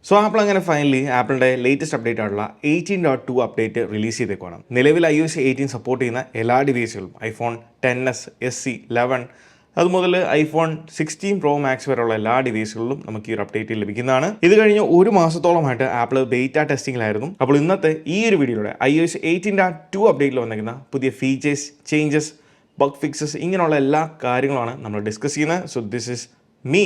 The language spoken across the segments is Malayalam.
സോ ആപ്പിൾ അങ്ങനെ ഫൈനലി ആപ്പിളിൻ്റെ ലേറ്റസ്റ്റ് അപ്ഡേറ്റ് ആയിട്ടുള്ള 18.2 അപ്ഡേറ്റ് റിലീസ് ചെയ്തേക്കുവാണ്. നിലവിൽ iOS 18 സപ്പോർട്ട് ചെയ്യുന്ന എല്ലാ ഡിവൈസുകളും ഐഫോൺ 10s, SE, 11 അതുമുതൽ ഐഫോൺ 16 Pro Max വരെയുള്ള എല്ലാ ഡിവൈസുകളിലും നമുക്ക് ഈ ഒരു അപ്ഡേറ്റ് ലഭിക്കുന്നതാണ്. ഇത് കഴിഞ്ഞ് ഒരു മാസത്തോളമായിട്ട് ആപ്പിൾ ബീറ്റ ടെസ്റ്റിംഗിലായിരുന്നു. അപ്പോൾ ഇന്നത്തെ ഈ ഒരു വീഡിയോയുടെ iOS 18.2 അപ്ഡേറ്റിൽ വന്നിരിക്കുന്ന പുതിയ ഫീച്ചേഴ്സ്, ചേഞ്ചസ്, ബഗ് ഫിക്സസ് ഇങ്ങനെയുള്ള എല്ലാ കാര്യങ്ങളുമാണ് നമ്മൾ ഡിസ്കസ് ചെയ്യുന്നത്. So this is me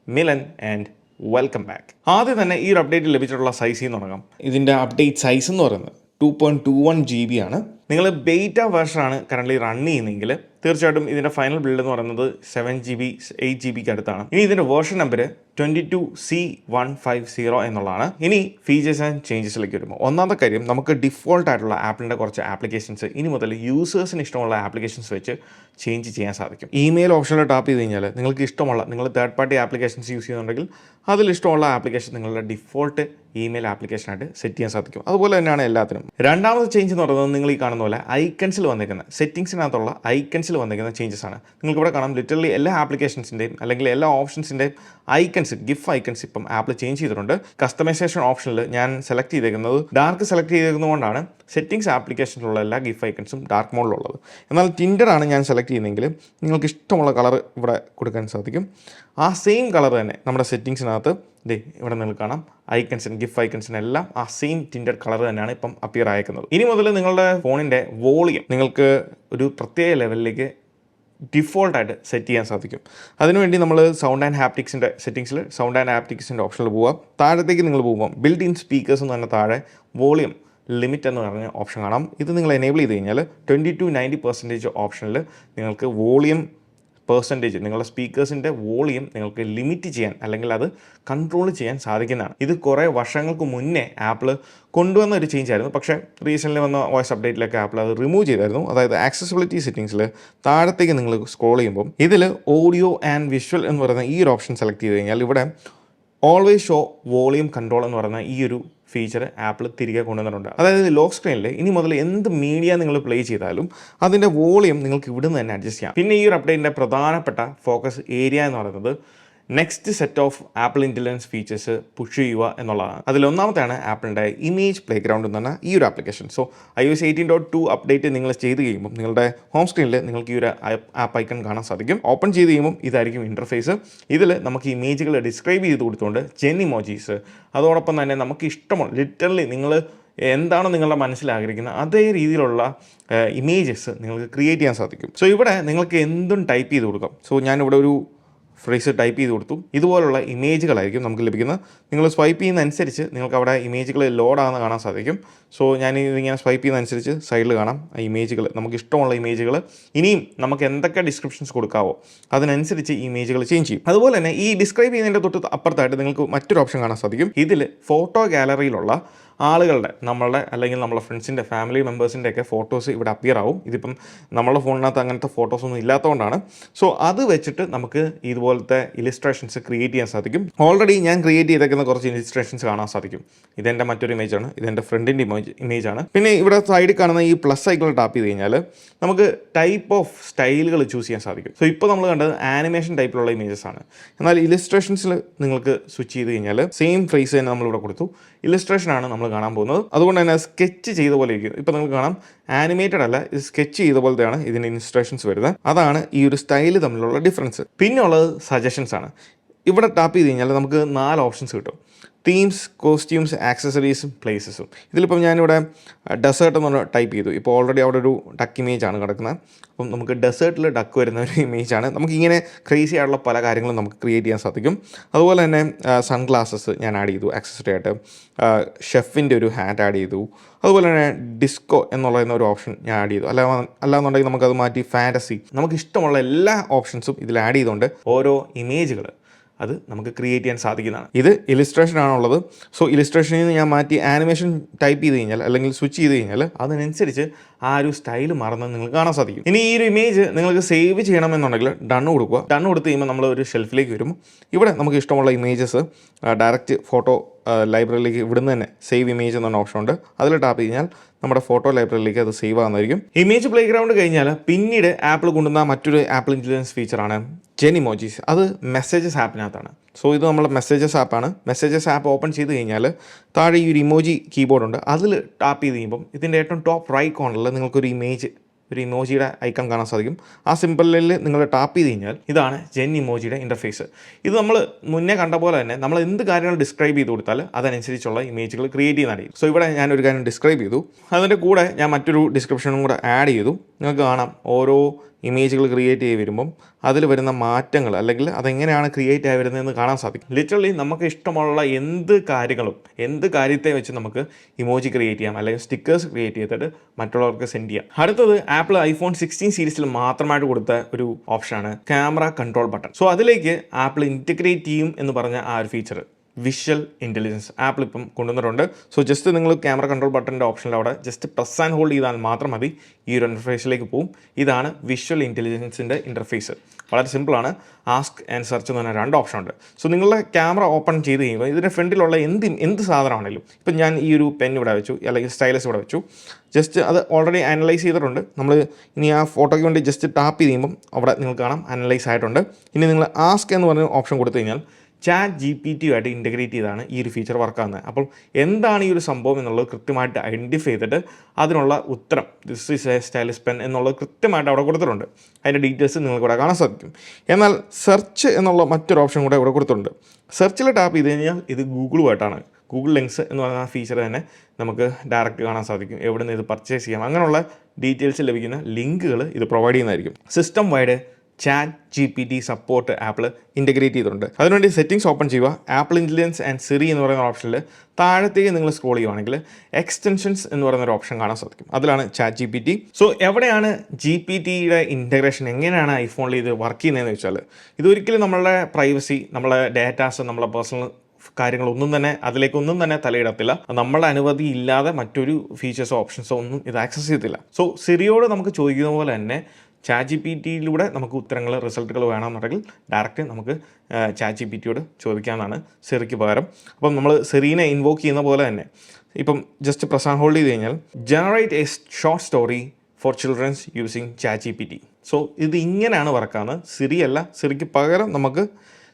Milan and welcome back. ആദ്യം തന്നെ ഈ ഒരു അപ്ഡേറ്റ് ലഭിച്ചിട്ടുള്ള സൈസിൽ നിന്ന് തുടങ്ങാം. ഇതിൻ്റെ അപ്ഡേറ്റ് സൈസ് എന്ന് പറയുന്നത് 2.21 GB ആണ്. നിങ്ങൾ ബീറ്റ വേർഷനാണ് കറൻ്റ് റൺ ചെയ്യുന്നതെങ്കിൽ തീർച്ചയായിട്ടും ഇതിൻ്റെ ഫൈനൽ ബിൽഡ് എന്ന് പറയുന്നത് 7 GB 8 GB അടുത്താണ്. ഇനി ഇതിൻ്റെ വേർഷൻ നമ്പർ 22C150 എന്നുള്ളതാണ്. ഇനി ഫീച്ചേഴ്സ് ആൻഡ് ചേഞ്ചസിലേക്ക് വരുമ്പോൾ ഒന്നാമത്തെ കാര്യം, നമുക്ക് ഡിഫോൾട്ട് ആയിട്ടുള്ള ആപ്പിളിൻ്റെ കുറച്ച് ആപ്ലിക്കേഷൻസ് ഇനി മുതൽ യൂസേഴ്സിന് ഇഷ്ടമുള്ള ആപ്ലിക്കേഷൻസ് വെച്ച് ചേഞ്ച് ചെയ്യാൻ സാധിക്കും. ഇമെയിൽ ഓപ്ഷനിൽ ടാപ്പ് ചെയ്ത് കഴിഞ്ഞാൽ നിങ്ങൾക്ക് ഇഷ്ടമുള്ള, നിങ്ങൾ തേർഡ് പാർട്ടി ആപ്ലിക്കേഷൻസ് യൂസ് ചെയ്യുന്നുണ്ടെങ്കിൽ അതിലിഷ്ടമുള്ള ആപ്ലിക്കേഷൻ നിങ്ങളുടെ ഡിഫോൾട്ട് ഇമെയിൽ ആപ്ലിക്കേഷനായിട്ട് സെറ്റ് ചെയ്യാൻ സാധിക്കും. അതുപോലെ തന്നെയാണ് എല്ലാത്തിനും. രണ്ടാമത്തെ ചേഞ്ച് എന്ന് പറയുന്നത് നിങ്ങൾ ഈ കാണുന്ന പോലെ ഐക്കൺസിൽ വന്നിരിക്കുന്ന സെറ്റിംഗ്സിനകത്തുള്ള ഐക്കൺസിൽ വന്നിരിക്കുന്ന ചേഞ്ചസ് ആണ്. നിങ്ങൾക്ക് ഇവിടെ കാണാം ലിറ്ററലി എല്ലാ ആപ്ലിക്കേഷൻസിൻ്റെയും അല്ലെങ്കിൽ എല്ലാ ഓപ്ഷൻസിൻ്റെയും ഐക്കൺസ്, ഗിഫ് ഐക്കൺസ് ഇപ്പം ആപ്പിൾ ചേഞ്ച് ചെയ്തിട്ടുണ്ട്. കസ്റ്റമൈസേഷൻ ഓപ്ഷനിൽ ഞാൻ സെലക്ട് ചെയ്തേക്കുന്നത് ഡാർക്ക് സെലക്ട് ചെയ്തേക്കുന്നതുകൊണ്ടാണ് സെറ്റിംഗ്സ് ആപ്ലിക്കേഷനിലുള്ള എല്ലാ ഗിഫ് ഐക്കൺസും ഡാർക്ക് മോഡിലുള്ളത്. എന്നാൽ ടിൻഡർ ആണ് ഞാൻ സെലക്ട് ചെയ്യുന്നതെങ്കിൽ നിങ്ങൾക്ക് ഇഷ്ടമുള്ള കളർ ഇവിടെ കൊടുക്കാൻ സാധിക്കും. ആ സെയിം കളർ തന്നെ നമ്മുടെ സെറ്റിംഗ്സിനകത്ത് ഇവിടെ നിങ്ങൾക്ക് കാണാം. ഐക്കൺസിന്, ഗിഫ് ഐക്കൺസിനെല്ലാം ആ സെയിം ടിൻഡർ കളർ തന്നെയാണ് ഇപ്പം അപ്പിയർ അയക്കുന്നത്. ഇനി മുതൽ നിങ്ങളുടെ ഫോണിൻ്റെ വോളിയം നിങ്ങൾക്ക് ഒരു പ്രത്യേക ലെവലിലേക്ക് ഡിഫോൾട്ടായിട്ട് സെറ്റ് ചെയ്യാൻ സാധിക്കും. അതിനുവേണ്ടി നമ്മൾ സൗണ്ട് ആൻഡ് ഹാപ്റ്റിക്സിൻ്റെ സെറ്റിംഗ്സിൽ സൗണ്ട് ആൻഡ് ഹാപ്റ്റിക്സിൻ്റെ ഓപ്ഷനിൽ പോവാം. താഴത്തേക്ക് നിങ്ങൾ പോകുമ്പോൾ ബിൽഡ് ഇൻ സ്പീക്കേഴ്സ് എന്ന് പറഞ്ഞ താഴെ വോളിയം ലിമിറ്റ് എന്ന് പറഞ്ഞ ഓപ്ഷൻ കാണാം. ഇത് നിങ്ങൾ എനേബിൾ ചെയ്ത് കഴിഞ്ഞാൽ 20-90% ഓപ്ഷനിൽ നിങ്ങൾക്ക് വോളിയം പെർസെൻറ്റേജ്, നിങ്ങളുടെ സ്പീക്കേഴ്സിൻ്റെ വോളിയം നിങ്ങൾക്ക് ലിമിറ്റ് ചെയ്യാൻ അല്ലെങ്കിൽ അത് കൺട്രോൾ ചെയ്യാൻ സാധിക്കുന്നതാണ്. ഇത് കുറേ വർഷങ്ങൾക്ക് മുന്നേ ആപ്പിൾ കൊണ്ടുവന്ന ഒരു ചേഞ്ച് ആയിരുന്നു. പക്ഷേ റീസെൻ്റ്ലി വന്ന വോയിസ് അപ്ഡേറ്റിലൊക്കെ ആപ്പിൾ അത് റിമൂവ് ചെയ്തായിരുന്നു. അതായത് ആക്സസിബിലിറ്റി സെറ്റിംഗ്സിൽ താഴത്തേക്ക് നിങ്ങൾ സ്ക്രോൾ ചെയ്യുമ്പോൾ ഇതിൽ ഓഡിയോ ആൻഡ് വിഷ്വൽ എന്ന് പറയുന്ന ഈ ഒരു ഓപ്ഷൻ സെലക്ട് ചെയ്ത് കഴിഞ്ഞാൽ ഇവിടെ ഓൾവേസ് ഷോ വോളിയം കൺട്രോൾ എന്ന് പറയുന്ന ഈ ഒരു ഫീച്ചർ ആപ്പിൾ തിരികെ കൊണ്ടുവന്നിട്ടുണ്ട്. അതായത് ലോക്ക് സ്ക്രീനിൽ ഇനി മുതൽ എന്ത് മീഡിയ നിങ്ങൾ പ്ലേ ചെയ്താലും അതിൻ്റെ വോളിയം നിങ്ങൾക്ക് ഇവിടുന്ന് തന്നെ അഡ്ജസ്റ്റ് ചെയ്യാം. പിന്നെ ഈ ഒരു അപ്ഡേറ്റിൻ്റെ പ്രധാനപ്പെട്ട ഫോക്കസ് ഏരിയ എന്ന് പറയുന്നത് next set of apple intelligence features push ചെയ്യുക എന്നുള്ളതാണ്. അതിലൊന്നാമത്തെയാണ് ആപ്പിളിൻ്റെ ഇമേജ് പ്ലേ ഗ്രൗണ്ട് എന്ന് പറഞ്ഞാൽ ഈ ഒരു ആപ്ലിക്കേഷൻ. സോ iOS 18.2 അപ്ഡേറ്റ് നിങ്ങൾ ചെയ്ത് കഴിയുമ്പോൾ നിങ്ങളുടെ ഹോം സ്ക്രീനിൽ നിങ്ങൾക്ക് ഈ ഒരു ആപ്പ് ഐക്കൺ കാണാൻ സാധിക്കും. ഓപ്പൺ ചെയ്ത് കഴിയുമ്പോൾ ഇതായിരിക്കും ഇൻ്റർഫേസ്. ഇതിൽ നമുക്ക് ഇമേജുകൾ ഡിസ്ക്രൈബ് ചെയ്ത് കൊടുത്തുകൊണ്ട് ജെൻ ഇമോജീസ്, അതോടൊപ്പം തന്നെ നമുക്ക് ഇഷ്ടമുള്ള ലിറ്ററലി നിങ്ങൾ എന്താണ് നിങ്ങളുടെ മനസ്സിൽ ആഗ്രഹിക്കുന്നത് അതേ രീതിയിലുള്ള ഇമേജസ് നിങ്ങൾക്ക് ക്രിയേറ്റ് ചെയ്യാൻ സാധിക്കും. സോ ഇവിടെ നിങ്ങൾക്ക് എന്തും ടൈപ്പ് ചെയ്ത് കൊടുക്കാം. സോ ഞാനിവിടെ ഒരു ഫ്രേസ് ടൈപ്പ് ചെയ്ത് കൊടുത്തു. ഇതുപോലുള്ള ഇമേജുകളായിരിക്കും നമുക്ക് ലഭിക്കുന്നത്. നിങ്ങൾ സ്വൈപ്പ് ചെയ്യുന്നതനുസരിച്ച് നിങ്ങൾക്ക് അവിടെ ഇമേജുകൾ ലോഡാണെന്ന് കാണാൻ സാധിക്കും. സോ ഞാൻ ഇതിങ്ങനെ സ്വൈപ്പ് ചെയ്യുന്നതനുസരിച്ച് സൈഡിൽ കാണാം ആ ഇമേജുകൾ, നമുക്ക് ഇഷ്ടമുള്ള ഇമേജുകൾ. ഇനിയും നമുക്ക് എന്തൊക്കെ ഡിസ്ക്രിപ്ഷൻസ് കൊടുക്കാവോ അതിനനുസരിച്ച് ഇമേജുകൾ ചേഞ്ച് ചെയ്യും. അതുപോലെ തന്നെ ഈ ഡിസ്ക്രൈബ് ചെയ്യുന്നതിൻ്റെ തൊട്ട് അപ്പുറത്തായിട്ട് നിങ്ങൾക്ക് മറ്റൊരു ഓപ്ഷൻ കാണാൻ സാധിക്കും. ഇതിൽ ഫോട്ടോ ഗാലറിയിലുള്ള ആളുകളുടെ, നമ്മളുടെ അല്ലെങ്കിൽ നമ്മളെ ഫ്രണ്ട്സിൻ്റെ, ഫാമിലി മെമ്പേഴ്സിൻ്റെ ഒക്കെ ഫോട്ടോസ് ഇവിടെ അപ്പിയർ ആവും. ഇതിപ്പം നമ്മളുടെ ഫോണിനകത്ത് അങ്ങനത്തെ ഫോട്ടോസൊന്നും ഇല്ലാത്തതുകൊണ്ടാണ്. സോ അത് വെച്ചിട്ട് നമുക്ക് ഇതുപോലത്തെ ഇലിസ്ട്രേഷൻസ് ക്രിയേറ്റ് ചെയ്യാൻ സാധിക്കും. ഓൾറെഡി ഞാൻ ക്രിയേറ്റ് ചെയ്തേക്കുന്ന കുറച്ച് ഇലിസ്ട്രേഷൻസ് കാണാൻ സാധിക്കും. ഇതെൻ്റെ മറ്റൊരു ഇമേജാണ്, ഇതെൻ്റെ ഫ്രണ്ടിൻ്റെ ഇമേജാണ്. പിന്നെ ഇവിടെ സൈഡിൽ കാണുന്ന ഈ പ്ലസ് ഐക്കൺ ടാപ്പ് ചെയ്ത് കഴിഞ്ഞാൽ നമുക്ക് ടൈപ്പ് ഓഫ് സ്റ്റൈലുകൾ ചൂസ് ചെയ്യാൻ സാധിക്കും. സോ ഇപ്പോൾ നമ്മൾ കണ്ടത് ആനിമേഷൻ ടൈപ്പിലുള്ള ഇമേജസ് ആണ്. എന്നാൽ ഇലിസ്ട്രേഷൻസിൽ നിങ്ങൾക്ക് സ്വിച്ച് ചെയ്ത് കഴിഞ്ഞാൽ സെയിം ഫ്രേസ് തന്നെ നമ്മളിവിടെ കൊടുത്തു. ഇലിസ്ട്രേഷനാണ് നമ്മൾ കാണാൻ പോകുന്നത്. അതുകൊണ്ട് തന്നെ സ്കെച്ച് ചെയ്ത പോലെ ഇരിക്കും. ഇപ്പോൾ നിങ്ങൾക്ക് കാണാം ആനിമേറ്റഡ് അല്ല, ഇത് സ്കെച്ച് ചെയ്ത പോലത്തെയാണ് ഇതിൻ്റെ ഇൻസ്ട്രക്ഷൻസ് വരുന്നത്. അതാണ് ഈ ഒരു സ്റ്റൈൽ തമ്മിലുള്ള ഡിഫറൻസ്. പിന്നെ ഉള്ളത് സജഷൻസ് ആണ്. ഇവിടെ ടാപ്പ് ചെയ്ത് കഴിഞ്ഞാൽ നമുക്ക് 4 ഓപ്ഷൻസ് കിട്ടും. Themes, costumes, ആക്സസറീസും പ്ലേസസും. ഇതിലിപ്പം ഞാനിവിടെ ഡെസേർട്ട് എന്ന് പറഞ്ഞാൽ ടൈപ്പ് ചെയ്തു. ഇപ്പോൾ ഓൾറെഡി അവിടെ ഒരു ഡക്ക് ഇമേജാണ് കിടക്കുന്നത്. അപ്പം നമുക്ക് ഡെസേർട്ടിൽ ഡക്ക് വരുന്ന ഒരു ഇമേജാണ്. നമുക്കിങ്ങനെ ക്രേസി ആയിട്ടുള്ള പല കാര്യങ്ങളും നമുക്ക് ക്രിയേറ്റ് ചെയ്യാൻ സാധിക്കും. അതുപോലെ തന്നെ സൺഗ്ലാസസ് ഞാൻ ആഡ് ചെയ്തു ആക്സസറി ആയിട്ട്. ഷെഫിൻ്റെ ഒരു ഹാറ്റ് ആഡ് ചെയ്തു. അതുപോലെ തന്നെ ഡിസ്കോ എന്നുള്ള ഒരു ഓപ്ഷൻ ഞാൻ ആഡ് ചെയ്തു. അല്ലാന്നുണ്ടെങ്കിൽ നമുക്കത് മാറ്റി ഫാൻറ്റസി, നമുക്ക് ഇഷ്ടമുള്ള എല്ലാ ഓപ്ഷൻസും ഇതിൽ ആഡ് ചെയ്തുകൊണ്ട് ഓരോ ഇമേജുകൾ അത് നമുക്ക് ക്രിയേറ്റ് ചെയ്യാൻ സാധിക്കുന്നതാണ്. ഇത് ഇലിസ്ട്രേഷൻ ആണുള്ളത്. സോ ഇലിസ്ട്രേഷനിൽ നിന്ന് ഞാൻ മാറ്റി ആനിമേഷൻ ടൈപ്പ് ചെയ്ത് കഴിഞ്ഞാൽ അല്ലെങ്കിൽ സ്വിച്ച് ചെയ്ത് കഴിഞ്ഞാൽ അതിനനുസരിച്ച് ആ ഒരു സ്റ്റൈൽ മറന്ന് നിങ്ങൾക്ക് കാണാൻ സാധിക്കും. ഇനി ഈ ഒരു ഇമേജ് നിങ്ങൾക്ക് സേവ് ചെയ്യണമെന്നുണ്ടെങ്കിൽ ഡണ്ണ് കൊടുക്കുക. ഡണ്ണ് കൊടുത്ത് കഴിയുമ്പോൾ നമ്മൾ ഒരു ഷെൽഫിലേക്ക് വരും. ഇവിടെ നമുക്ക് ഇഷ്ടമുള്ള ഇമേജസ് ഡയറക്റ്റ് ഫോട്ടോ ലൈബ്രറിയിലേക്ക് ഇവിടുന്ന് തന്നെ സേവ് ഇമേജ് എന്നൊരു ഓപ്ഷൻ ഉണ്ട്. അതിൽ ടാപ്പ് കഴിഞ്ഞാൽ നമ്മുടെ ഫോട്ടോ ലൈബ്രറിയിലേക്ക് അത് സേവ് ആകുന്നതായിരിക്കും. ഇമേജ് പ്ലേ ഗ്രൗണ്ട് കഴിഞ്ഞാൽ പിന്നീട് ആപ്പിൾ കൊണ്ടുവന്ന മറ്റൊരു ആപ്പിൾ ഇൻ്റലിജൻസ് ഫീച്ചറാണ് ജെൻ ഇമോജീസ്. അത് മെസ്സേജസ് ആപ്പിനകത്താണ്. സോ ഇത് നമ്മുടെ മെസ്സേജസ് ആപ്പാണ്. മെസ്സേജസ് ആപ്പ് ഓപ്പൺ ചെയ്ത് കഴിഞ്ഞാൽ താഴെ ഈ ഒരു ഇമോജി കീബോർഡ് ഉണ്ട്. അതിൽ ടാപ്പ് ചെയ്ത് കഴിയുമ്പം ഇതിൻ്റെ ഏറ്റവും ടോപ്പ് റൈറ്റ് കോർണറിൽ നിങ്ങൾക്കൊരു ഇമോജിയുടെ ഐക്കൺ കാണാൻ സാധിക്കും. ആ സിമ്പിളിൽ നിങ്ങൾ ടാപ്പ് ചെയ്ത് കഴിഞ്ഞാൽ ഇതാണ് ജെൻ ഇമോജിയുടെ ഇൻ്റർഫേസ്. ഇത് നമ്മൾ മുന്നേ കണ്ട പോലെ തന്നെ നമ്മൾ എന്ത് കാര്യങ്ങൾ ഡിസ്ക്രൈബ് ചെയ്ത് കൊടുത്താൽ അതനുസരിച്ചുള്ള ഇമേജുകൾ ക്രിയേറ്റ് ചെയ്യുന്നതായിരിക്കും. സോ ഇവിടെ ഞാനൊരു കാര്യം ഡിസ്ക്രൈബ് ചെയ്തു, അതിൻ്റെ കൂടെ ഞാൻ മറ്റൊരു ഡിസ്ക്രിപ്ഷനും കൂടെ ആഡ് ചെയ്തു. നിങ്ങൾക്ക് കാണാം ഓരോ ഇമേജുകൾ ക്രിയേറ്റ് ചെയ്ത് വരുമ്പം അതിൽ വരുന്ന മാറ്റങ്ങൾ അല്ലെങ്കിൽ അതെങ്ങനെയാണ് ക്രിയേറ്റ് ആയി വരുന്നതെന്ന് കാണാൻ സാധിക്കും. ലിറ്ററലി നമുക്ക് ഇഷ്ടമുള്ള എന്ത് കാര്യത്തെ വെച്ച് നമുക്ക് ഇമോജി ക്രിയേറ്റ് ചെയ്യാം, അല്ലെങ്കിൽ സ്റ്റിക്കേഴ്സ് ക്രിയേറ്റ് ചെയ്തിട്ട് മറ്റുള്ളവർക്ക് സെൻഡ് ചെയ്യാം. അടുത്തത് ആപ്പിൾ iPhone 16 സീരീസിൽ മാത്രമായിട്ട് കൊടുത്ത ഒരു ഓപ്ഷനാണ് ക്യാമറ കൺട്രോൾ ബട്ടൺ. സോ അതിലേക്ക് ആപ്പിൾ ഇൻറ്റഗ്രേറ്റ് ചെയ്യും എന്ന് പറഞ്ഞ ആ ഒരു ഫീച്ചർ വിഷ്വൽ ഇൻ്റലിജൻസ് ആപ്പിൾ ഇപ്പം കൊണ്ടുവന്നിട്ടുണ്ട്. സോ ജസ്റ്റ് നിങ്ങൾ ക്യാമറ കൺട്രോൾ ബട്ടൻ്റെ ഓപ്ഷനിൽ അവിടെ ജസ്റ്റ് പ്രസ് ആൻഡ് ഹോൾഡ് ചെയ്താൽ മാത്രം മതി ഈ ഒരു ഇൻ്റർഫേസിലേക്ക് പോകും. ഇതാണ് വിഷ്വൽ ഇൻ്റലിജൻസിൻ്റെ ഇൻ്റർഫേസ്. വളരെ സിമ്പിളാണ്. ആസ്ക് ആൻഡ് സെർച്ച് എന്ന് പറഞ്ഞാൽ 2 ഓപ്ഷൻ ഉണ്ട്. സോ നിങ്ങളുടെ ക്യാമറ ഓപ്പൺ ചെയ്ത് കഴിയുമ്പോൾ ഇതിൻ്റെ ഫ്രണ്ടിലുള്ള എന്ത് സാധനമാണെങ്കിലും, ഇപ്പം ഞാൻ ഈ ഒരു പെൻ ഇവിടെ വെച്ചു, അല്ലെങ്കിൽ സ്റ്റൈലസ് ഇവിടെ വെച്ചു, ജസ്റ്റ് അത് ഓൾറെഡി അനലൈസ് ചെയ്തിട്ടുണ്ട്. നമ്മൾ ഇനി ആ ഫോട്ടോയ്ക്ക് വേണ്ടി ജസ്റ്റ് ടാപ്പ് ചെയ്ത് കഴിയുമ്പം അവിടെ നിങ്ങൾക്ക് കാണാം അനലൈസ് ആയിട്ടുണ്ട്. ഇനി നിങ്ങൾ ആസ്ക് എന്ന് പറഞ്ഞ ഓപ്ഷൻ കൊടുത്തു കഴിഞ്ഞാൽ ChatGPT ആയിട്ട് ഇൻ്റഗ്രേറ്റ് ചെയ്താണ് ഈ ഒരു ഫീച്ചർ വർക്കാകുന്നത്. അപ്പോൾ എന്താണ് ഈ ഒരു സംഭവം എന്നുള്ളത് കൃത്യമായിട്ട് ഐഡൻറ്റിഫൈ ചെയ്തിട്ട് അതിനുള്ള ഉത്തരം this is A stylish pen എന്നുള്ളത് കൃത്യമായിട്ട് അവിടെ കൊടുത്തിട്ടുണ്ട്. അതിൻ്റെ ഡീറ്റെയിൽസ് നിങ്ങൾക്ക് ഇവിടെ കാണാൻ സാധിക്കും. എന്നാൽ സെർച്ച് എന്നുള്ള മറ്റൊരു ഓപ്ഷൻ കൂടെ ഇവിടെ കൊടുത്തിട്ടുണ്ട്. സെർച്ചിൽ ടാപ്പ് ചെയ്ത് കഴിഞ്ഞാൽ ഇത് ഗൂഗിളുമായിട്ടാണ്. ഗൂഗിൾ ലിങ്ക്സ് എന്ന് പറയുന്ന ഫീച്ചർ തന്നെ നമുക്ക് ഡയറക്റ്റ് കാണാൻ സാധിക്കും. എവിടെ നിന്ന് ഇത് പർച്ചേസ് ചെയ്യാം, അങ്ങനെയുള്ള ഡീറ്റെയിൽസ് ലഭിക്കുന്ന ലിങ്കുകൾ ഇത് പ്രൊവൈഡ് ചെയ്യുന്നതായിരിക്കും. System wide ChatGPT support apple integrate ചെയ്തിട്ടുണ്ട്. അതിനുവേണ്ടി സെറ്റിംഗ്സ് ഓപ്പൺ ചെയ്യുക. ആപ്പിൾ ഇൻ്റലിജൻസ് ആൻഡ് സിറി എന്ന് പറയുന്ന ഓപ്ഷനിൽ താഴത്തേക്ക് നിങ്ങൾ സ്ക്രോൾ ചെയ്യുവാണെങ്കിൽ എക്സ്റ്റൻഷൻസ് എന്ന് പറയുന്ന ഒരു ഓപ്ഷൻ കാണാൻ സാധിക്കും. അതിലാണ് ChatGPT. സോ എവിടെയാണ് GPT-യുടെ ഇൻ്റഗ്രേഷൻ, എങ്ങനെയാണ് ഐഫോണിൽ ഇത് വർക്ക് ചെയ്യുന്നതെന്ന് വെച്ചാൽ, ഇതൊരിക്കലും നമ്മളുടെ പ്രൈവസി, നമ്മളെ ഡേറ്റാസ്, നമ്മളെ പേഴ്സണൽ കാര്യങ്ങളൊന്നും തന്നെ അതിലേക്കൊന്നും തന്നെ തലയിടത്തില്ല. നമ്മളുടെ അനുമതി ഇല്ലാതെ മറ്റൊരു ഫീച്ചേഴ്സോ ഓപ്ഷൻസോ ഒന്നും ഇത് ആക്സസ് ചെയ്യത്തില്ല. സോ സിറിയോട് നമുക്ക് ചോദിക്കുന്ന പോലെ തന്നെ ChatGPT-യിലൂടെ നമുക്ക് റിസൾട്ടുകൾ വേണമെന്നുണ്ടെങ്കിൽ ഡയറക്റ്റ് നമുക്ക് ChatGPT-യോട് ചോദിക്കാമെന്നാണ് സിറിക്ക് പകരം. അപ്പം നമ്മൾ സിറീനെ ഇൻവോക്ക് ചെയ്യുന്ന പോലെ തന്നെ ഇപ്പം ജസ്റ്റ് പ്രസ് ആൻഡ് ഹോൾഡ് ചെയ്ത് കഴിഞ്ഞാൽ generate A short story for children's using ChatGPT. So ഇത് ഇങ്ങനെയാണ് വർക്കാവുന്നത്. സിറിക്ക് പകരം നമുക്ക്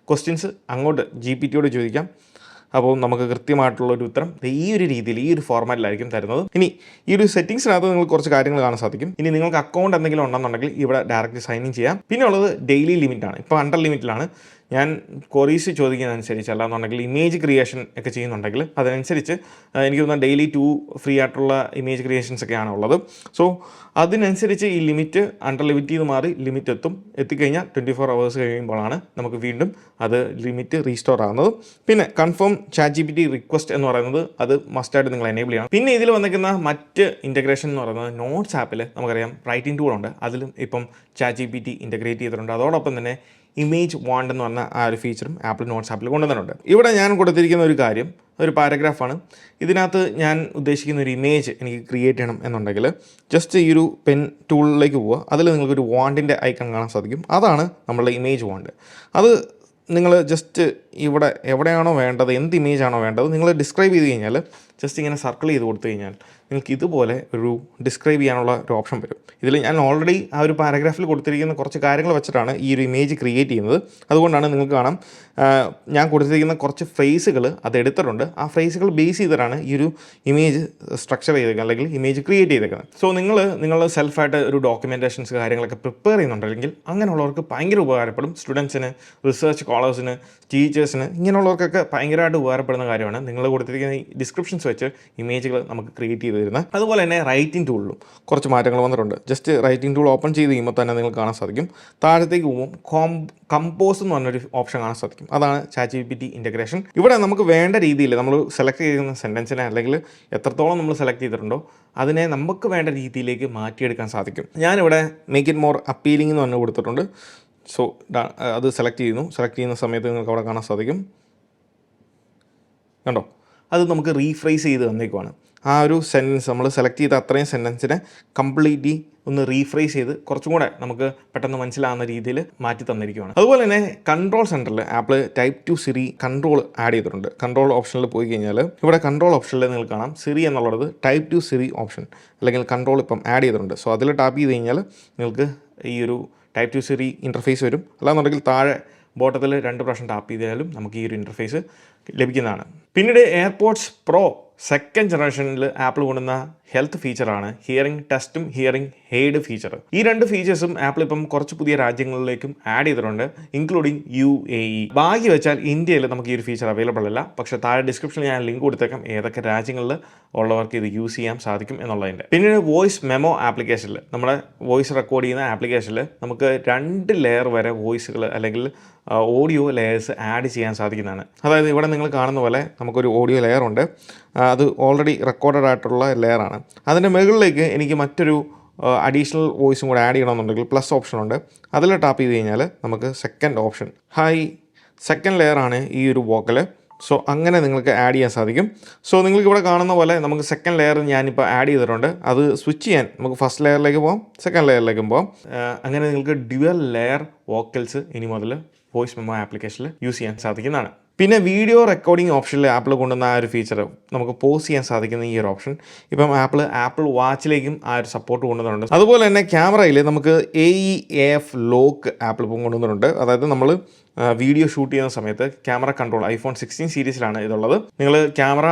ക്വസ്റ്റ്യൻസ് അങ്ങോട്ട് GPT-യോട് ചോദിക്കാം. അപ്പോൾ നമുക്ക് കൃത്യമായിട്ടുള്ളൊരു ഉത്തരം ഈ ഒരു രീതിയിൽ, ഈ ഒരു ഫോർമാറ്റിലായിരിക്കും തരുന്നത്. ഇനി ഈ ഒരു സെറ്റിംഗ്സിനകത്ത് നിങ്ങൾക്ക് കുറച്ച് കാര്യങ്ങൾ കാണാൻ സാധിക്കും. ഇനി നിങ്ങൾക്ക് അക്കൗണ്ട് എന്തെങ്കിലും ഉണ്ടെന്നുണ്ടെങ്കിൽ ഇവിടെ ഡയറക്റ്റ് സൈൻ ഇൻ ചെയ്യാം. പിന്നെ ഉള്ളത് ഡെയിലി ലിമിറ്റാണ്. ഇപ്പോൾ അണ്ടർ ലിമിറ്റിലാണ്. ഞാൻ ക്വറീസ് ചോദിക്കുന്നതനുസരിച്ച്, അല്ലാന്നുണ്ടെങ്കിൽ ഇമേജ് ക്രിയേഷൻ ഒക്കെ ചെയ്യുന്നുണ്ടെങ്കിൽ അതനുസരിച്ച് എനിക്ക് തോന്നുന്ന ഡെയിലി 2 ഫ്രീ ആയിട്ടുള്ള ഇമേജ് ക്രിയേഷൻസ് ഒക്കെയാണ് ഉള്ളത്. സോ അതിനനുസരിച്ച് ഈ ലിമിറ്റ് അണ്ടർ ലിമിറ്റ് ചെയ്ത് മാറി ലിമിറ്റ് എത്തിക്കഴിഞ്ഞാൽ 24 hours കഴിയുമ്പോഴാണ് നമുക്ക് വീണ്ടും അത് ലിമിറ്റ് റീസ്റ്റോർ ആകുന്നത്. പിന്നെ കൺഫേം ChatGPT റിക്വസ്റ്റ് എന്ന് പറയുന്നത് അത് മസ്റ്റായിട്ട് നിങ്ങൾ എനേബിൾ ചെയ്യണം. പിന്നെ ഇതിൽ വന്നിരിക്കുന്ന മറ്റ് ഇൻ്റഗ്രേഷൻ എന്ന് പറയുന്നത് നോട്ട്സ് ആപ്പിൽ നമുക്കറിയാം റൈറ്റിംഗ് ടൂൾ ഉണ്ട്. അതിലും ഇപ്പം ChatGPT ഇൻ്റഗ്രേറ്റ് ചെയ്തിട്ടുണ്ട്. അതോടൊപ്പം തന്നെ ഇമേജ് വാണ്ട് എന്ന് പറഞ്ഞ ആ ഒരു ഫീച്ചറും ആപ്പിൾ നോട്ട്സ് ആപ്പിൽ കൊണ്ടുവന്നിട്ടുണ്ട്. ഇവിടെ ഞാൻ കൊടുത്തിരിക്കുന്ന ഒരു കാര്യം ഒരു പാരഗ്രാഫാണ്. ഇതിനകത്ത് ഞാൻ ഉദ്ദേശിക്കുന്ന ഒരു ഇമേജ് എനിക്ക് ക്രിയേറ്റ് ചെയ്യണം എന്നുണ്ടെങ്കിൽ ജസ്റ്റ് ഈ ഒരു പെൻ ടൂളിലേക്ക് പോവുക. അതിൽ നിങ്ങൾക്കൊരു വാണ്ടിൻ്റെ ഐക്കൺ കാണാൻ സാധിക്കും. അതാണ് നമ്മളുടെ ഇമേജ് വാണ്ട്. അത് നിങ്ങൾ ജസ്റ്റ് ഇവിടെ എവിടെയാണോ വേണ്ടത്, എന്ത് ഇമേജാണോ വേണ്ടത് നിങ്ങൾ ഡിസ്ക്രൈബ് ചെയ്ത് കഴിഞ്ഞാൽ ജസ്റ്റ് ഇങ്ങനെ സർക്കിൾ ചെയ്ത് കൊടുത്തു കഴിഞ്ഞാൽ നിങ്ങൾക്ക് ഇതുപോലെ ഒരു ഡിസ്ക്രൈബ് ചെയ്യാനുള്ള ഒരു ഓപ്ഷൻ വരും. ഇതിൽ ഞാൻ ഓൾറെഡി ആ ഒരു പാരഗ്രാഫിൽ കൊടുത്തിരിക്കുന്ന കുറച്ച് കാര്യങ്ങൾ വെച്ചിട്ടാണ് ഈ ഒരു ഇമേജ് ക്രിയേറ്റ് ചെയ്യുന്നത്. അതുകൊണ്ടാണ് നിങ്ങൾക്ക് കാണാം ഞാൻ കൊടുത്തിരിക്കുന്ന കുറച്ച് ഫ്രേസുകൾ അത് എടുത്തിട്ടുണ്ട്. ആ ഫ്രേസുകൾ ബേസ് ചെയ്തിട്ടാണ് ഈ ഒരു ഇമേജ് സ്ട്രക്ചർ ചെയ്തേക്കുന്നത്, അല്ലെങ്കിൽ ഇമേജ് ക്രിയേറ്റ് ചെയ്തേക്കുന്നത്. സോ നിങ്ങൾ സെൽഫായിട്ട് ഒരു ഡോക്യുമെൻറ്റേഷൻസ് കാര്യങ്ങളൊക്കെ പ്രിപ്പയർ ചെയ്യുന്നുണ്ടെങ്കിൽ അങ്ങനെയുള്ളവർക്ക് ഭയങ്കര ഉപകാരപ്പെടും. സ്റ്റുഡൻസിന്, റിസർച്ച് സ്കോളേഴ്സിന്, ടീച്ചേഴ്സിന്, ഇങ്ങനെയുള്ളവർക്കൊക്കെ ഭയങ്കരമായിട്ട് ഉപകാരപ്പെടുന്ന കാര്യമാണ് നിങ്ങൾ കൊടുത്തിരിക്കുന്ന ഈ ഡിസ്ക്രിപ്ഷൻസ് വെച്ച് ഇമേജുകൾ നമുക്ക് ക്രിയേറ്റ് ചെയ്ത് തരുന്നത്. അതുപോലെ തന്നെ റൈറ്റിംഗ് ടൂളിലും കുറച്ച് മാറ്റങ്ങൾ വന്നിട്ടുണ്ട്. ജസ്റ്റ് റൈറ്റിംഗ് ടൂൾ ഓപ്പൺ ചെയ്ത് കഴിയുമ്പോൾ തന്നെ നിങ്ങൾക്ക് കാണാൻ സാധിക്കും താഴത്തേക്ക് പോകുമ്പോൾ കമ്പോസ് എന്ന് പറഞ്ഞൊരു ഓപ്ഷൻ കാണാൻ സാധിക്കും. അതാണ് ChatGPT ഇൻ്റഗ്രേഷൻ. ഇവിടെ നമുക്ക് വേണ്ട രീതിയിൽ നമ്മൾ സെലക്ട് ചെയ്യുന്ന സെൻറ്റൻസിനെ, അല്ലെങ്കിൽ എത്രത്തോളം നമ്മൾ സെലക്ട് ചെയ്തിട്ടുണ്ടോ അതിനെ നമുക്ക് വേണ്ട രീതിയിലേക്ക് മാറ്റിയെടുക്കാൻ സാധിക്കും. ഞാനിവിടെ മേക്ക് ഇറ്റ് മോർ അപ്പീലിംഗ് എന്ന് പറഞ്ഞ് കൊടുത്തിട്ടുണ്ട്. സോ അത് സെലക്ട് ചെയ്യുന്ന സമയത്ത് നിങ്ങൾക്ക് അവിടെ കാണാൻ സാധിക്കും. കണ്ടോ, അത് നമുക്ക് റീഫ്രേസ് ചെയ്ത് തന്നേക്കുവാണ്. ആ ഒരു സെൻറ്റൻസ് നമ്മൾ സെലക്ട് ചെയ്ത അത്രയും സെൻറ്റൻസിനെ കംപ്ലീറ്റ്ലി ഒന്ന് റീഫ്രേസ് ചെയ്ത് കുറച്ചും കൂടെ നമുക്ക് പെട്ടെന്ന് മനസ്സിലാവുന്ന രീതിയിൽ മാറ്റി തന്നിരിക്കുകയാണ്. അതുപോലെ തന്നെ കൺട്രോൾ സെൻറ്ററിൽ apple type two Siri control add ചെയ്തിട്ടുണ്ട്. കൺട്രോൾ ഓപ്ഷനിൽ പോയി കഴിഞ്ഞാൽ ഇവിടെ കൺട്രോൾ ഓപ്ഷനിൽ നിങ്ങൾക്ക് കാണാം സിറി എന്നുള്ളത് ടൈപ്പ് ടു സിറി ഓപ്ഷൻ അല്ലെങ്കിൽ കൺട്രോൾ ഇപ്പം ആഡ് ചെയ്തിട്ടുണ്ട്. സോ അതിൽ ടാപ്പ് ചെയ്ത് കഴിഞ്ഞാൽ നിങ്ങൾക്ക് ഈ ഒരു ടൈപ്പ് ടു സിറി ഇൻ്റർഫേസ് വരും. അല്ലാന്നുണ്ടെങ്കിൽ താഴെ ബോട്ടത്തിൽ 2 പ്രാവശ്യം ടാപ്പ് ചെയ്താലും നമുക്ക് ഈ ഒരു ഇൻ്റർഫേസ് ലഭിക്കുന്നതാണ്. പിന്നീട് എയർപോഡ്സ് പ്രോ സെക്കൻഡ് ജനറേഷനിൽ ആപ്പിൾ കൊണ്ടുവന്ന ഹെൽത്ത് ഫീച്ചറാണ് ഹിയറിംഗ് ടെസ്റ്റും ഹിയറിംഗ് എയ്ഡ് ഫീച്ചർ. ഈ 2 ഫീച്ചേഴ്സും ആപ്പിൾ ഇപ്പം കുറച്ച് പുതിയ രാജ്യങ്ങളിലേക്കും ആഡ് ചെയ്തിട്ടുണ്ട്, ഇൻക്ലൂഡിങ് UAE. ഭാഗ്യം വെച്ചാൽ ഇന്ത്യയിൽ നമുക്ക് ഈ ഒരു ഫീച്ചർ അവൈലബിൾ അല്ല. പക്ഷേ താഴെ ഡിസ്ക്രിപ്ഷനിൽ ഞാൻ ലിങ്ക് കൊടുത്തേക്കാം ഏതൊക്കെ രാജ്യങ്ങളിൽ ഉള്ളവർക്ക് ഇത് യൂസ് ചെയ്യാൻ സാധിക്കും എന്നുള്ളതിൻ്റെ. പിന്നീട് വോയിസ് മെമോ ആപ്ലിക്കേഷനിൽ നമ്മുടെ വോയിസ് റെക്കോർഡ് ചെയ്യുന്ന ആപ്ലിക്കേഷനിൽ നമുക്ക് 2 ലെയർ വരെ വോയിസുകൾ അല്ലെങ്കിൽ ഓഡിയോ ലെയേഴ്സ് ആഡ് ചെയ്യാൻ സാധിക്കുന്നതാണ്. അതായത് ഇവിടെ നിങ്ങൾ കാണുന്ന പോലെ നമുക്കൊരു ഓഡിയോ ലെയർ ഉണ്ട്, അത് ഓൾറെഡി റെക്കോർഡഡ് ആയിട്ടുള്ള ലെയറാണ്. അതിൻ്റെ മുകളിലേക്ക് എനിക്ക് മറ്റൊരു അഡീഷണൽ വോയിസും കൂടെ ആഡ് ചെയ്യണമെന്നുണ്ടെങ്കിൽ പ്ലസ് ഓപ്ഷൻ ഉണ്ട്. അതിൽ ടാപ്പ് ചെയ്ത് കഴിഞ്ഞാൽ നമുക്ക് സെക്കൻഡ് ഓപ്ഷൻ സെക്കൻഡ് ലെയറാണ് ഈ ഒരു വോക്കൽ. സോ അങ്ങനെ നിങ്ങൾക്ക് ആഡ് ചെയ്യാൻ സാധിക്കും. സോ നിങ്ങൾക്ക് ഇവിടെ കാണുന്ന പോലെ നമുക്ക് സെക്കൻഡ് ലെയർ ഞാനിപ്പോൾ ആഡ് ചെയ്തിട്ടുണ്ട്. അത് സ്വിച്ച് ചെയ്യാൻ നമുക്ക് ഫസ്റ്റ് ലെയറിലേക്ക് പോകാം, സെക്കൻഡ് ലെയറിലേക്കും പോകാം. അങ്ങനെ നിങ്ങൾക്ക് ഡ്യുവൽ ലെയർ വോക്കൽസ് ഇനി മുതൽ വോയിസ് മെമ്മോ ആപ്ലിക്കേഷനിൽ യൂസ് ചെയ്യാൻ സാധിക്കുന്നതാണ്. പിന്നെ വീഡിയോ റെക്കോർഡിംഗ് ഓപ്ഷനിൽ ആപ്പിൾ കൊണ്ടുവന്ന ആ ഒരു ഫീച്ചർ നമുക്ക് പോസ് ചെയ്യാൻ സാധിക്കുന്ന ഈ ഒരു ഓപ്ഷൻ ഇപ്പം ആപ്പിൾ വാച്ചിലേക്കും ആ ഒരു സപ്പോർട്ട് കൊണ്ടുവന്നിട്ടുണ്ട്. അതുപോലെ തന്നെ ക്യാമറയിൽ നമുക്ക് AEAF ലോക്ക് ആപ്പിൾ ഇപ്പം കൊണ്ടുവന്നിട്ടുണ്ട്. അതായത് നമ്മൾ വീഡിയോ ഷൂട്ട് ചെയ്യുന്ന സമയത്ത് ക്യാമറ കൺട്രോൾ iPhone 16 സീരീസിലാണ് ഇതുള്ളത്. നിങ്ങൾ ക്യാമറ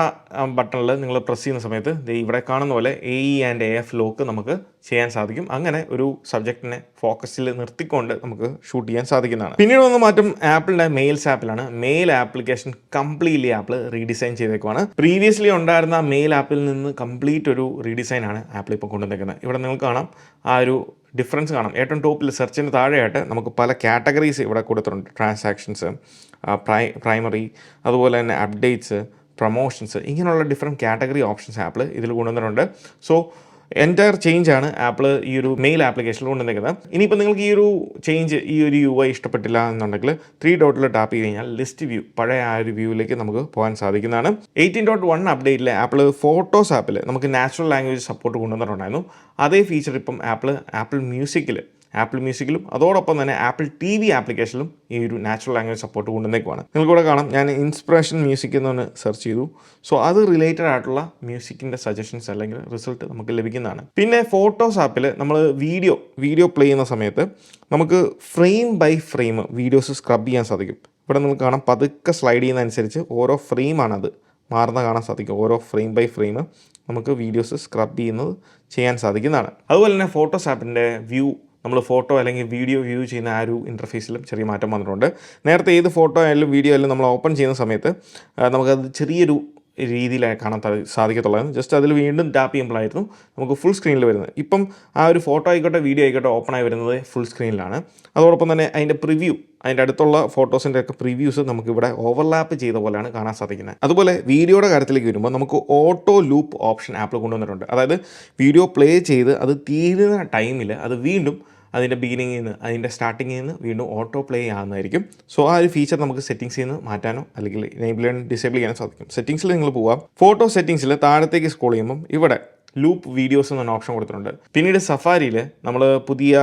ബട്ടണിൽ നിങ്ങൾ പ്രസ് ചെയ്യുന്ന സമയത്ത് ഇവിടെ കാണുന്ന പോലെ AE&AF ലോക്ക് നമുക്ക് ചെയ്യാൻ സാധിക്കും. അങ്ങനെ ഒരു സബ്ജക്റ്റിനെ ഫോക്കസിൽ നിർത്തിക്കൊണ്ട് നമുക്ക് ഷൂട്ട് ചെയ്യാൻ സാധിക്കുന്നതാണ്. പിന്നീട് വന്ന മാറ്റം ആപ്പിളിൻ്റെ മെയിൽസ് ആപ്പിലാണ്. Mail application completely Apple redesign ചെയ്തേക്കുവാണ്. പ്രീവിയസ്ലി ഉണ്ടായിരുന്ന മെയിൽ ആപ്പിൽ നിന്ന് കംപ്ലീറ്റ് ഒരു റീഡിസൈനാണ് ആപ്പിൾ ഇപ്പോൾ കൊണ്ടുവന്നേക്കുന്നത്. ഇവിടെ നിങ്ങൾക്ക് കാണാം ആ ഒരു ഡിഫറൻസ് കാണാം. ഏറ്റവും ടോപ്പിൽ സെർച്ചിന് താഴെയായിട്ട് നമുക്ക് പല കാറ്റഗറീസ് ഇവിടെ കൊടുത്തിട്ടുണ്ട്. ട്രാൻസാക്ഷൻസ്, പ്രൈമറി, അതുപോലെ തന്നെ അപ്ഡേറ്റ്സ്, പ്രൊമോഷൻസ്, ഇങ്ങനെയുള്ള ഡിഫറെൻറ്റ് കാറ്റഗറി ഓപ്ഷൻസ് ആപ്പിൾ ഇതിൽ കൊണ്ടുവന്നിട്ടുണ്ട്. സോ എൻറ്റയർ ചേഞ്ചാണ് ആപ്പിൾ ഈ ഒരു മെയിൽ ആപ്ലിക്കേഷനിൽ കൊണ്ടുവന്നിരിക്കുന്നത്. ഇനിയിപ്പോൾ നിങ്ങൾക്ക് ഈ ഒരു ചേഞ്ച്, ഈ ഒരു UI ഇഷ്ടപ്പെട്ടില്ല എന്നുണ്ടെങ്കിൽ 3 ഡോട്ടിൽ ടാപ്പ് ചെയ്ത് കഴിഞ്ഞാൽ ലിസ്റ്റ് വ്യൂ, പഴയ ആ ഒരു വ്യൂവിലേക്ക് നമുക്ക് പോകാൻ സാധിക്കുന്നതാണ്. 18.1 അപ്ഡേറ്റിൽ ആപ്പിൾ ഫോട്ടോസ് ആപ്പിൽ നമുക്ക് നാച്ചുറൽ ലാംഗ്വേജ് സപ്പോർട്ട് കൊണ്ടുവന്നിട്ടുണ്ടായിരുന്നു. അതേ ഫീച്ചർ ഇപ്പം ആപ്പിൾ മ്യൂസിക്കിലും അതോടൊപ്പം തന്നെ ആപ്പിൾ TV ആപ്ലിക്കേഷനിലും ഈ ഒരു നാച്ചുറൽ ലാംഗ്വേജ് സപ്പോർട്ട് കൊണ്ടുവന്നേക്കുവാണ്. നിങ്ങൾക്കിവിടെ കാണാം, ഞാൻ ഇൻസ്പിറേഷൻ മ്യൂസിക് എന്നൊന്ന് സെർച്ച് ചെയ്തു. സോ അത് റിലേറ്റഡ് ആയിട്ടുള്ള മ്യൂസിക്കിൻ്റെ സജഷൻസ് അല്ലെങ്കിൽ റിസൾട്ട് നമുക്ക് ലഭിക്കുന്നതാണ്. പിന്നെ ഫോട്ടോസ് ആപ്പിൽ നമ്മൾ വീഡിയോ പ്ലേ ചെയ്യുന്ന സമയത്ത് നമുക്ക് frame by frame videos scrub ചെയ്യാൻ സാധിക്കും. ഇവിടെ നിങ്ങൾക്ക് കാണാം, പതുക്കെ സ്ലൈഡ് ചെയ്യുന്നതനുസരിച്ച് ഓരോ ഫ്രെയിമാണത് മാറുന്ന കാണാൻ സാധിക്കും. ഓരോ ഫ്രെയിം ബൈ ഫ്രെയിം നമുക്ക് വീഡിയോസ് സ്ക്രബ് ചെയ്യാൻ സാധിക്കുന്നതാണ്. അതുപോലെ തന്നെ ഫോട്ടോസ് ആപ്പിൻ്റെ നമ്മൾ ഫോട്ടോ അല്ലെങ്കിൽ വീഡിയോ വ്യൂ ചെയ്യുന്ന ആ ഒരു ഇൻ്റർഫേസിലും ചെറിയ മാറ്റം വന്നിട്ടുണ്ട്. നേരത്തെ ഏത് ഫോട്ടോ ആയാലും വീഡിയോ ആയാലും നമ്മൾ ഓപ്പൺ ചെയ്യുന്ന സമയത്ത് നമുക്കത് ചെറിയൊരു രീതിയിലായി കാണാൻ സാധിക്കത്തുള്ളായിരുന്നു. ജസ്റ്റ് അതിൽ വീണ്ടും ടാപ്പ് ചെയ്യുമ്പോഴായിരുന്നു നമുക്ക് ഫുൾ സ്ക്രീനിൽ വരുന്നത്. ഇപ്പം ആ ഒരു ഫോട്ടോ ആയിക്കോട്ടെ വീഡിയോ ആയിക്കോട്ടെ ഓപ്പണായി വരുന്നത് ഫുൾ സ്ക്രീനിലാണ്. അതോടൊപ്പം തന്നെ അതിൻ്റെ അടുത്തുള്ള ഫോട്ടോസിൻ്റെ ഒക്കെ പ്രിവ്യൂസ് നമുക്കിവിടെ ഓവർലാപ്പ് ചെയ്ത പോലെയാണ് കാണാൻ സാധിക്കുന്നത്. അതുപോലെ വീഡിയോയുടെ കാര്യത്തിലേക്ക് വരുമ്പോൾ നമുക്ക് ഓട്ടോ ലൂപ്പ് ഓപ്ഷൻ ആപ്പിൾ കൊണ്ടുവന്നിട്ടുണ്ട്. അതായത് വീഡിയോ പ്ലേ ചെയ്ത് അത് തീരുന്ന ടൈമിൽ അത് വീണ്ടും അതിൻ്റെ ബിഗിനിങ്ങിൽ നിന്ന് അതിൻ്റെ സ്റ്റാർട്ടിങ്ങിൽ നിന്ന് വീണ്ടും ഓട്ടോ പ്ലേ ആകുന്നതായിരിക്കും. സോ ആ ഒരു ഫീച്ചർ നമുക്ക് സെറ്റിംഗ്സിൽ നിന്ന് മാറ്റാനോ അല്ലെങ്കിൽ എനേബിൾ ചെയ്യാനോ ഡിസേബിൾ ചെയ്യാനോ സാധിക്കും. സെറ്റിംഗ്സിൽ നിങ്ങൾ പോവാം. ഫോട്ടോ സെറ്റിംഗ്സിൽ താഴത്തേക്ക് സ്ക്രോൾ ചെയ്യുമ്പം ഇവിടെ ലൂപ്പ് വീഡിയോസ് എന്നൊരു ഓപ്ഷൻ കൊടുത്തിട്ടുണ്ട്. പിന്നീട് സഫാരിയിൽ നമ്മൾ പുതിയ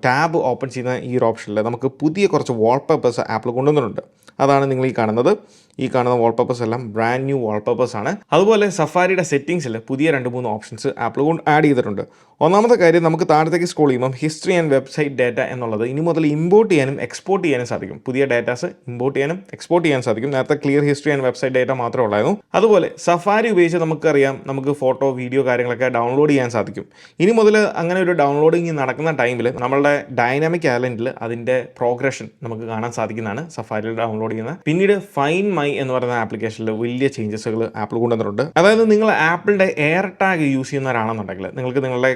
ടാബ് ഓപ്പൺ ചെയ്യുന്ന ഈ ഒരു ഓപ്ഷനിൽ നമുക്ക് പുതിയ കുറച്ച് വാൾപേപ്പേഴ്സ് ആപ്പിൾ കൊണ്ടുവന്നിട്ടുണ്ട്. അതാണ് നിങ്ങൾ ഈ കാണുന്ന വാൾപേപ്പേഴ്സ് എല്ലാം ബ്രാൻഡ് ന്യൂ വാൾപേപ്പേഴ്സാണ്. അതുപോലെ സഫാരിയുടെ സെറ്റിംഗ്സിൽ പുതിയ 2-3 ഓപ്ഷൻസ് ആപ്പിൾ കൊണ്ട് ആഡ് ചെയ്തിട്ടുണ്ട്. ഒന്നാമത്തെ കാര്യം, നമുക്ക് താഴത്തേക്ക് സ്ക്രോൾ ചെയ്യുമ്പം ഹിസ്റ്ററി ആൻഡ് വെബ്സൈറ്റ് ഡാറ്റ എന്നുള്ളത് ഇനി മുതൽ ഇമ്പോർട്ട് ചെയ്യാനും എക്സ്പോർട്ട് ചെയ്യാനും സാധിക്കും. പുതിയ ഡാറ്റാസ് ഇമ്പോർട്ട് ചെയ്യാനും എക്സ്പോർട്ട് ചെയ്യാൻ സാധിക്കും. നേരത്തെ clear history and website data മാത്രമേ ഉള്ളായിരുന്നു. അതുപോലെ സഫാരി ഉപയോഗിച്ച് നമുക്കറിയാം നമുക്ക് ഫോട്ടോ വീഡിയോ കാര്യങ്ങളൊക്കെ ഡൗൺലോഡ് ചെയ്യാൻ സാധിക്കും. ഇനി മുതൽ അങ്ങനെ ഒരു ഡൗൺലോഡിങ് നടക്കുന്ന ടൈമിൽ നമ്മളുടെ ഡൈനാമിക് ഐലൻഡിൽ അതിൻ്റെ പ്രോഗ്രഷൻ നമുക്ക് കാണാൻ സാധിക്കുന്നതാണ് സഫാരിയിൽ ഡൗൺലോഡ് ചെയ്യുന്നത്. പിന്നീട് ഫൈൻ മൈ എന്ന് പറയുന്ന ആപ്ലിക്കേഷനിൽ വലിയ ചേഞ്ചസുകൾ ആപ്പിൾ കൊണ്ടുവന്നിട്ടുണ്ട്. അതായത് നിങ്ങൾ ആപ്പിളിൻ്റെ എയർ ടാഗ് യൂസ് ചെയ്യുന്നവരാണെന്നുണ്ടെങ്കിൽ നിങ്ങൾക്ക് നിങ്ങളുടെ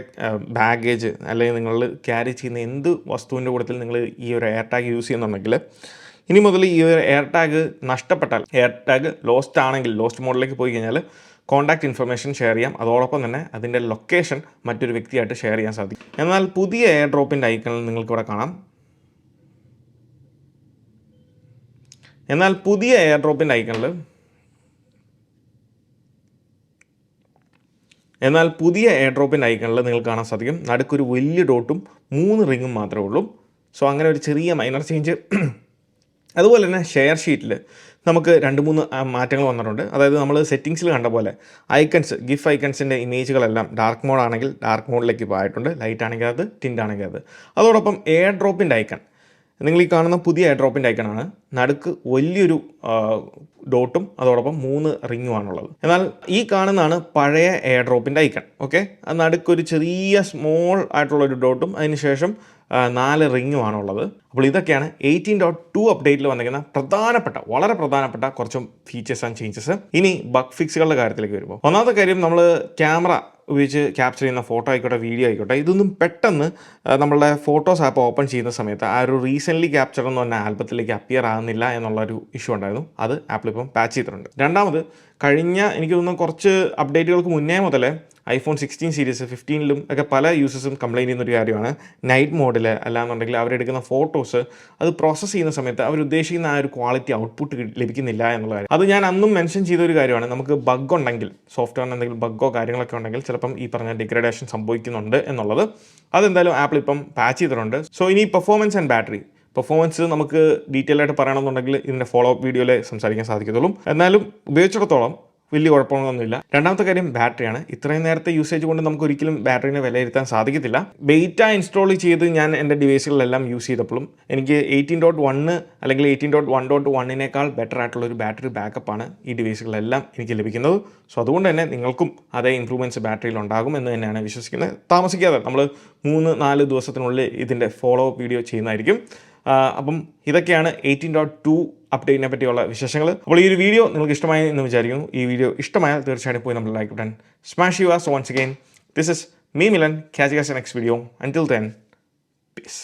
ബാഗേജ് അല്ലെങ്കിൽ നിങ്ങൾ ക്യാരി ചെയ്യുന്ന എന്ത് വസ്തുവിൻ്റെ കൂട്ടത്തിൽ നിങ്ങൾ ഈ ഒരു എയർ ടാഗ് യൂസ് ചെയ്യുന്നുണ്ടെങ്കിൽ ഇനി മുതൽ ഈ ഒരു എയർ ടാഗ് നഷ്ടപ്പെട്ടാൽ, എയർ ടാഗ് ലോസ്റ്റ് മോഡിലേക്ക് പോയി കഴിഞ്ഞാൽ കോൺടാക്റ്റ് ഇൻഫർമേഷൻ ഷെയർ ചെയ്യാം. അതോടൊപ്പം തന്നെ അതിൻ്റെ ലൊക്കേഷൻ മറ്റൊരു വ്യക്തിയായിട്ട് ഷെയർ ചെയ്യാൻ സാധിക്കും. എന്നാൽ പുതിയ എയർ ഡ്രോപ്പിൻ്റെ ഐക്കണിൽ നിങ്ങൾക്കിവിടെ കാണാം. പുതിയ എയർ ഡ്രോപ്പിൻ്റെ ഐക്കണിൽ എന്നാൽ പുതിയ എയർ ഡ്രോപ്പിൻ്റെ ഐക്കണിൽ നിങ്ങൾക്ക് കാണാൻ സാധിക്കും നടുക്കൊരു വലിയ ഡോട്ടും 3 റിങ്ങും മാത്രമേ ഉള്ളൂ. സോ അങ്ങനെ ഒരു ചെറിയ മൈനർ ചേഞ്ച്. അതുപോലെ തന്നെ ഷെയർ ഷീറ്റിൽ നമുക്ക് 2-3 മാറ്റങ്ങൾ വന്നിട്ടുണ്ട്. അതായത് നമ്മൾ സെറ്റിങ്സിൽ കണ്ട പോലെ ഐക്കൺസ്, ഗിഫ് ഐക്കൺസിൻ്റെ ഇമേജുകളെല്ലാം ഡാർക്ക് മോഡ് ആണെങ്കിൽ ഡാർക്ക് മോഡിലേക്ക് പോയിട്ടുണ്ട്, ലൈറ്റ് ആണെങ്കിൽ അത്, ടിൻ്റ് ആണെങ്കിൽ അത്. അതോടൊപ്പം എയർ ഡ്രോപ്പിൻ്റെ ഐക്കൺ, നിങ്ങൾ ഈ കാണുന്ന പുതിയ എയർ ഡ്രോപ്പിൻ്റെ ഐക്കണാണ്. നടുക്ക് വലിയൊരു ഡോട്ടും അതോടൊപ്പം 3 റിങ്ങുമാണുള്ളത്. എന്നാൽ ഈ കാണുന്നതാണ് പഴയ എയർ ഡ്രോപ്പിൻ്റെ ഐക്കൺ. ഓക്കെ, അത് നടുക്കൊരു ചെറിയ സ്മോൾ ആയിട്ടുള്ളൊരു ഡോട്ടും അതിനുശേഷം 4 റിങ്ങുമാണുള്ളത്. അപ്പോൾ ഇതൊക്കെയാണ് 18.2 അപ്ഡേറ്റിൽ വന്നിരിക്കുന്ന വളരെ പ്രധാനപ്പെട്ട കുറച്ച് ഫീച്ചേഴ്സ് ആൻഡ് ചേഞ്ചസ്. ഇനി ബഗ് ഫിക്സുകളുടെ കാര്യത്തിലേക്ക് വരുമ്പോൾ, ഒന്നാമത്തെ കാര്യം, നമ്മൾ ക്യാമറ ഉപയോഗിച്ച് ക്യാപ്ചർ ചെയ്യുന്ന ഫോട്ടോ ആയിക്കോട്ടെ, വീഡിയോ ആയിക്കോട്ടെ, ഇതൊന്നും പെട്ടെന്ന് നമ്മളുടെ ഫോട്ടോസ് ആപ്പ് ഓപ്പൺ ചെയ്യുന്ന സമയത്ത് ആ ഒരു റീസെൻ്റ്ലി ക്യാപ്ചർ എന്ന് പറഞ്ഞ ആൽബത്തിലേക്ക് അപ്പിയർ ആകുന്നില്ല എന്നുള്ളൊരു ഇഷ്യൂ ഉണ്ടായിരുന്നു. അത് ആപ്പിൾ ഇപ്പം പാച്ച് ചെയ്തിട്ടുണ്ട്. രണ്ടാമത്, എനിക്ക് തോന്നുന്നു കുറച്ച് അപ്ഡേറ്റുകൾക്ക് മുന്നേ മുതലേ iPhone 16 സീരീസ് 15ലും ഒക്കെ പല യൂസേഴ്സും കംപ്ലയിൻറ്റ് ചെയ്യുന്നൊരു കാര്യമാണ് നൈറ്റ് മോഡിൽ അല്ലാന്നുണ്ടെങ്കിൽ അവരെടുക്കുന്ന ഫോട്ടോസ് അത് പ്രോസസ്സ് ചെയ്യുന്ന സമയത്ത് അവരുദ്ദേശിക്കുന്ന ആ ഒരു ക്വാളിറ്റി ഔട്ട്പുട്ട് ലഭിക്കുന്നില്ല എന്നുള്ള കാര്യം. അത് ഞാൻ അന്നും മെൻഷൻ ചെയ്തൊരു കാര്യമാണ്. നമുക്ക് ബഗ് ഉണ്ടെങ്കിൽ, സോഫ്റ്റ്വെയറിന് എന്തെങ്കിലും ബഗ്ഗോ കാര്യങ്ങളൊക്കെ ഉണ്ടെങ്കിൽ ചിലപ്പം ഈ പറഞ്ഞ ഡിഗ്രഡേഷൻ സംഭവിക്കുന്നുണ്ട് എന്നുള്ളത്. അതെന്തായാലും ആപ്പിൾ ഇപ്പം പാച്ച് ചെയ്തിട്ടുണ്ട്. സോ ഇനി പെർഫോമൻസ് ആൻഡ് ബാറ്ററി. പെർഫോമൻസ് നമുക്ക് ഡീറ്റെയിൽ ആയിട്ട് പറയണമെന്നുണ്ടെങ്കിൽ ഇതിൻ്റെ ഫോളോ അപ്പ് വീഡിയോയിൽ സംസാരിക്കാൻ സാധിക്കത്തുള്ളൂ. എന്നാലും ഉപയോഗിച്ചിടത്തോളം വലിയ കുഴപ്പമൊന്നുമില്ല. രണ്ടാമത്തെ കാര്യം ബാറ്ററിയാണ്. ഇത്രയും നേരത്തെ യൂസേജ് കൊണ്ട് നമുക്ക് ഒരിക്കലും ബാറ്ററിനെ വിലയിരുത്താൻ സാധിക്കത്തില്ല. ബെയ്റ്റ ഇൻസ്റ്റാൾ ചെയ്ത് ഞാൻ എൻ്റെ ഡിവൈസുകളിലെല്ലാം യൂസ് ചെയ്തപ്പോഴും എനിക്ക് 18.1 അല്ലെങ്കിൽ 18.1.1 ബെറ്റർ ആയിട്ടുള്ളൊരു ബാറ്ററി ബാക്കപ്പാണ് ഈ ഡിവൈസുകളെല്ലാം എനിക്ക് ലഭിക്കുന്നത്. സോ അതുകൊണ്ട് തന്നെ നിങ്ങൾക്കും അതേ ഇമ്പ്രൂവ്മെൻറ്റ്സ് ബാറ്ററിയിൽ ഉണ്ടാകും എന്ന് തന്നെയാണ് വിശ്വസിക്കുന്നത്. താമസിക്കാതെ നമ്മൾ 3-4 ദിവസത്തിനുള്ളിൽ ഇതിൻ്റെ ഫോളോ അപ്പ് വീഡിയോ ചെയ്യുന്നതായിരിക്കും. അപ്പം ഇതൊക്കെയാണ് 18.2 അപ്ഡേറ്റിനെ പറ്റിയുള്ള വിശേഷങ്ങൾ. അപ്പോൾ ഈ ഒരു വീഡിയോ നിങ്ങൾക്ക് ഇഷ്ടമായി എന്ന് വിചാരിക്കുന്നു. ഈ വീഡിയോ ഇഷ്ടമായാൽ തീർച്ചയായിട്ടും പോയി നമ്മൾ ലൈക്ക് ബട്ടൺ സ്മാഷ് ചെയ്യുക. So once again, this is me Milan. Catch you guys in next video. Until then, piece.